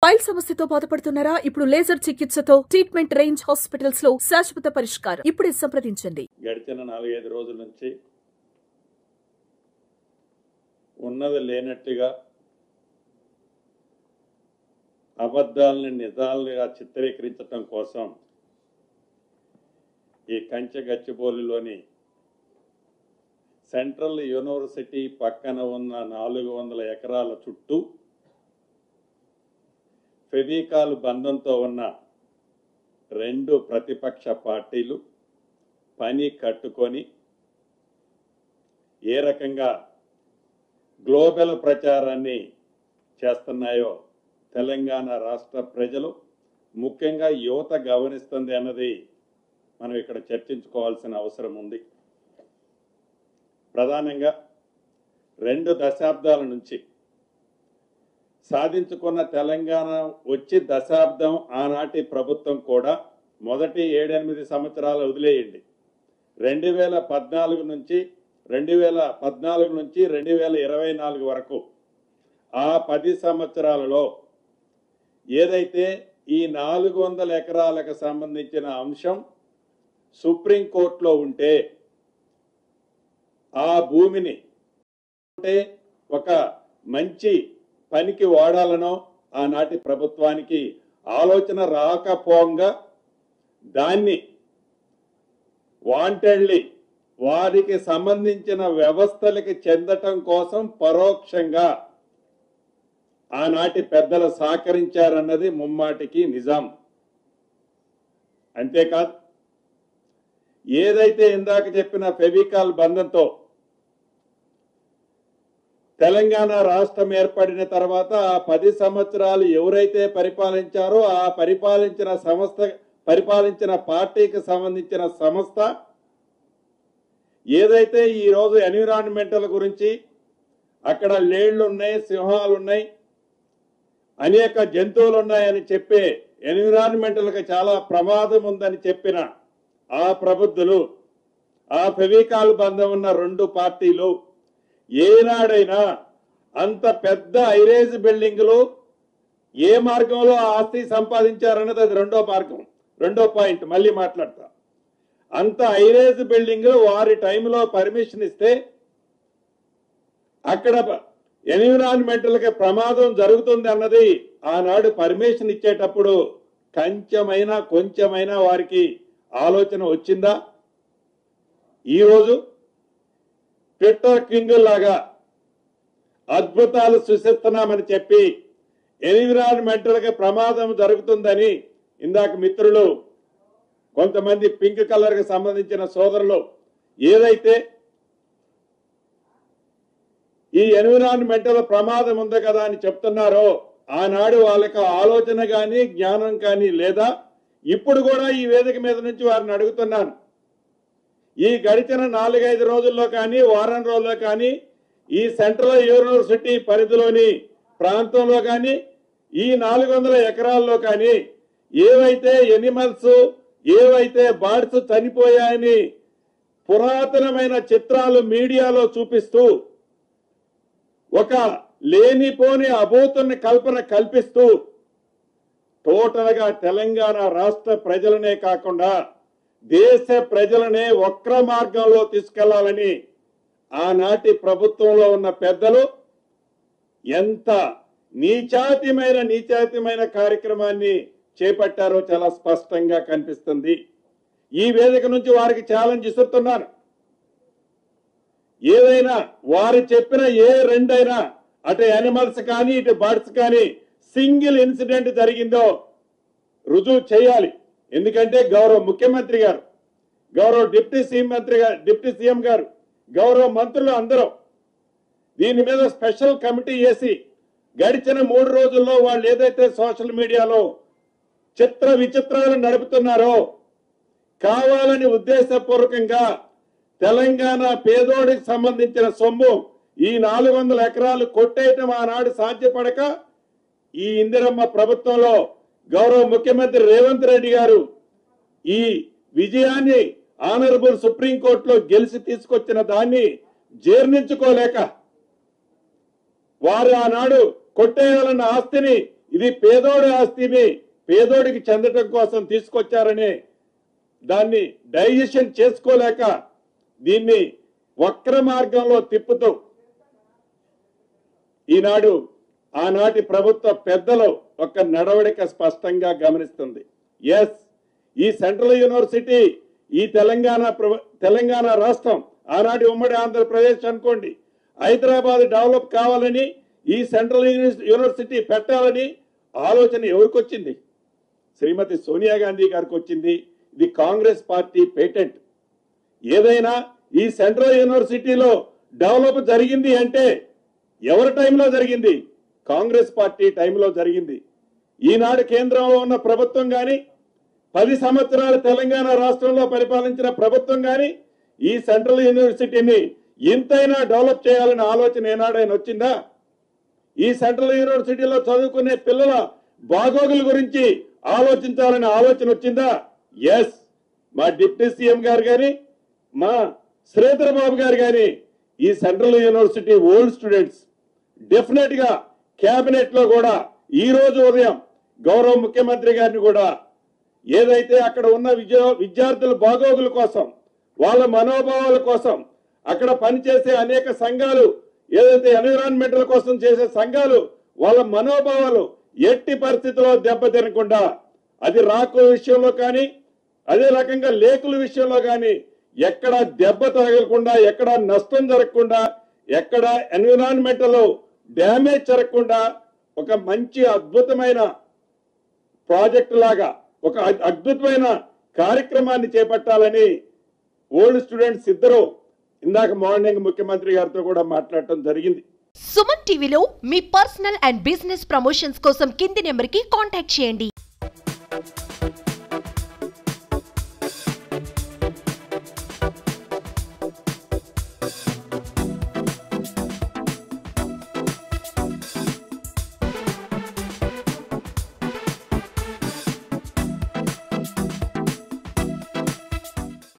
Pile సమస్యతో బాధపడుతున్నారా? ఇప్పుడు లేజర్ చికిత్సతో ట్రీట్మెంట్ రేంజ్ హాస్పిటల్స్ లో శాశ్వత పరిష్కారం. ఇప్పుడే సంప్రదించండి. గడిచిన 4-5 రోజుల నుంచి ఉన్నది లేనట్టుగా అబద్ధాలని నిజాలుగా చిత్రీకరించడం కోసం ఈ కంచె గచ్చిబౌలిలోని సెంట్రల్ యూనివర్సిటీ పక్కన ఉన్న 400 ఎకరాల చుట్టూ ఫెవికాల్ బంధంతో ఉన్న 2 ప్రతిపక్ష పార్టీలు పని కట్టుకొని ఏ రకంగా గ్లోబల్ ప్రచారాన్ని చేస్తున్నాయో తెలంగాణ రాష్ట్ర ప్రజలు ముఖ్యంగా యువత గమనిస్తుంది అన్నది మనం ఇక్కడ చర్చించుకోవాల్సిన అవసరం ఉంది. ప్రధానంగా 2 దశాబ్దాల నుంచి సాధించుకున్న తెలంగాణ వచ్చి దశాబ్దం ఆనాటి ప్రభుత్వం కూడా మొదటి 7-8 సంవత్సరాలు వదిలేయండి. 2014 నుంచి 2024 వరకు ఆ 10 సంవత్సరాలలో ఏదైతే ఈ 400 ఎకరాలకు సంబంధించిన అంశం సుప్రీంకోర్టులో ఉంటే ఆ భూమిని ఒక మంచి పనికి వాడాలనో ఆనాటి ప్రభుత్వానికి ఆలోచన రాకపోగా దాన్ని వాంటెడ్లీ వారికి సంబంధించిన వ్యవస్థలకి చెందటం కోసం పరోక్షంగా ఆనాటి పెద్దలు సహకరించారన్నది ముమ్మాటికి నిజం. అంతేకాదు ఏదైతే ఇందాక చెప్పిన ఫెవికాల్ బంధంతో తెలంగాణ రాష్ట్రం ఏర్పడిన తర్వాత ఆ 10 సంవత్సరాలు ఎవరైతే పరిపాలించారో ఆ పరిపాలించిన పార్టీకి సంబంధించిన సంస్థ ఏదైతే ఈరోజు ఎన్విరాన్మెంటల్ గురించి అక్కడ లేళ్లు ఉన్నాయి, సింహాలు ఉన్నాయి, అనేక జంతువులు ఉన్నాయని చెప్పే ఎన్విరాన్మెంటల్కి చాలా ప్రమాదం ఉందని చెప్పిన ఆ ప్రబుద్ధులు, ఆ ఫెవికాల్ బంధం ఉన్న 2 పార్టీలు ఏనాడైనా అంత పెద్ద ఐరేజ్ బిల్డింగులు ఏ మార్గంలో ఆస్తి సంపాదించారన్నది అది రెండో పాయింట్ మళ్ళీ మాట్లాడతా. అంత ఐరేజ్ బిల్డింగులు వారి టైంలో పర్మిషన్ ఇస్తే అక్కడ ఎన్విరాన్మెంటల్కి ప్రమాదం జరుగుతుంది అన్నది ఆనాడు పర్మిషన్ ఇచ్చేటప్పుడు కొంచెమైనా వారికి ఆలోచన వచ్చిందా? ఈరోజు ట్విట్టర్ కింగ్ లాగా అద్భుతాలు సృష్టిస్తున్నామని చెప్పి ఎన్విరాన్మెంటల్కి ప్రమాదం జరుగుతుందని ఇందాక మిత్రులు కొంతమంది పింక్ కలర్కి సంబంధించిన సోదరులు ఏదైతే ఈ ఎన్విరాన్మెంటల్ ప్రమాదం ఉంది కదా అని చెప్తున్నారో ఆనాడు వాళ్ళకి ఆలోచన కానీ జ్ఞానం కానీ లేదా? ఇప్పుడు కూడా ఈ వేదిక మీద నుంచి వారిని అడుగుతున్నాను. ఈ గడిచిన 4-5 రోజుల్లో కానీ వారం రోజుల్లో కానీ ఈ సెంట్రల్ యూనివర్సిటీ పరిధిలోని ప్రాంతంలో కానీ ఈ 400 ఎకరాల్లో కానీ ఏవైతే ఎనిమల్స్ ఏవైతే బర్డ్స్ చనిపోయాయని పురాతనమైన చిత్రాలు మీడియాలో చూపిస్తూ ఒక లేనిపోని అభూతుని కల్పన కల్పిస్తూ టోటల్ గా తెలంగాణ రాష్ట్ర ప్రజలనే కాకుండా దేశ ప్రజలనే వక్ర మార్గంలో తీసుకెళ్లాలని ఆనాటి ప్రభుత్వంలో ఉన్న పెద్దలు ఎంత నీచాతిమైన కార్యక్రమాన్ని చేపట్టారో చాలా స్పష్టంగా కనిపిస్తుంది. ఈ వేదిక నుంచి వారికి ఛాలెంజ్ ఇస్తున్నాను. ఏదైనా వారు చెప్పిన ఏ 2 అయినా అటు యానిమల్స్ కానీ ఇటు బర్డ్స్ కానీ సింగిల్ ఇన్సిడెంట్ జరిగిందో రుజువు చేయాలి. ఎందుకంటే గౌరవ ముఖ్యమంత్రి గారు, గౌరవ డిప్యూటీ సీఎం గారు, గౌరవ మంత్రులు అందరూ దీని మీద స్పెషల్ కమిటీ వేసి గడిచిన 3 రోజుల్లో వాళ్ళు ఏదైతే సోషల్ మీడియాలో చిత్ర విచిత్రాలు నడుపుతున్నారో కావాలని ఉద్దేశపూర్వకంగా తెలంగాణ పేదోడికి సంబంధించిన సొమ్ము ఈ 400 ఎకరాలు కొట్టేయటం ఆనాడు సాధ్యపడక ఈ ఇందిరమ్మ ప్రభుత్వంలో గౌరవ ముఖ్యమంత్రి రేవంత్ రెడ్డి గారు ఈ విజయాన్ని ఆనరబుల్ సుప్రీంకోర్టులో గెలిచి తీసుకొచ్చిన దాన్ని జీర్ణించుకోలేక వారు ఆనాడు కొట్టేయాలన్న ఆస్తిని ఇది పేదోడి ఆస్తిని పేదోడికి చెందటం కోసం తీసుకొచ్చారని దాన్ని డైజెషన్ చేసుకోలేక దీన్ని వక్ర మార్గంలో తిప్పుతూ ఈనాడు ఆనాటి ప్రభుత్వ పెద్దలు ఒక నడవడిక స్పష్టంగా గమనిస్తుంది. ఎస్, ఈ సెంట్రల్ యూనివర్సిటీ ఈ తెలంగాణ రాష్ట్రం ఆనాటి ఉమ్మడి ఆంధ్రప్రదేశ్ అనుకోండి, హైదరాబాద్ డెవలప్ కావాలని ఈ సెంట్రల్ యూనివర్సిటీ పెట్టాలని ఆలోచన ఎవరికి వచ్చింది? శ్రీమతి సోనియా గాంధీ గారికి వచ్చింది. ఇది కాంగ్రెస్ పార్టీ పేటెంట్. ఏదైనా ఈ సెంట్రల్ యూనివర్సిటీలో డెవలప్ జరిగింది అంటే ఎవరి టైంలో జరిగింది? కాంగ్రెస్ పార్టీ టైంలో జరిగింది. ఈనాడు కేంద్రంలో ఉన్న ప్రభుత్వం కానీ 10 సంవత్సరాలు తెలంగాణ రాష్ట్రంలో పరిపాలించిన ప్రభుత్వం కానీ ఈ సెంట్రల్ యూనివర్సిటీని ఇంతైనా డెవలప్ చేయాలనే ఆలోచన ఏనాడైనా వచ్చిందా? ఈ సెంట్రల్ యూనివర్సిటీలో చదువుకునే పిల్లల బాగోగుల గురించి ఆలోచించాలనే ఆలోచన వచ్చిందా? ఎస్, మా డిప్యూటీ సీఎం గారు కానీ మా శ్రీధర్ బాబు గారు కానీ ఈ central university old students definite గా కేబినెట్ లో కూడా ఈ రోజు ఉదయం గౌరవ ముఖ్యమంత్రి గారిని కూడా ఏదైతే అక్కడ ఉన్న విద్యార్థుల బాగోగుల కోసం, వాళ్ళ మనోభావాల కోసం, అక్కడ పనిచేసే అనేక సంఘాలు ఏదైతే ఎన్విరాన్మెంటల్ కోసం చేసే సంఘాలు వాళ్ళ మనోభావాలు ఎట్టి పరిస్థితుల్లో దెబ్బతినకుండా, అది రాకుల విషయంలో కానీ అదే రకంగా లేకుల విషయంలో కానీ ఎక్కడ దెబ్బ తగలకుండా, ఎక్కడ నష్టం జరగకుండా, ఎక్కడ ఎన్విరాన్మెంటల్ డ్యామేజ్ జరగకుండా ఒక మంచి అద్భుతమైన ప్రాజెక్ట్ లాగా ఒక అద్భుతమైన కార్యక్రమాన్ని చేపట్టాలని ఓల్డ్ స్టూడెంట్స్ ఇద్దరు ఇందాక మార్నింగ్ ముఖ్యమంత్రి గారితో కూడా మాట్లాడటం జరిగింది. సుమన్ టీవీలో మీ పర్సనల్ అండ్ బిజినెస్ ప్రమోషన్స్ కోసం కింది నెంబర్కి కాంటాక్ట్ చేయండి.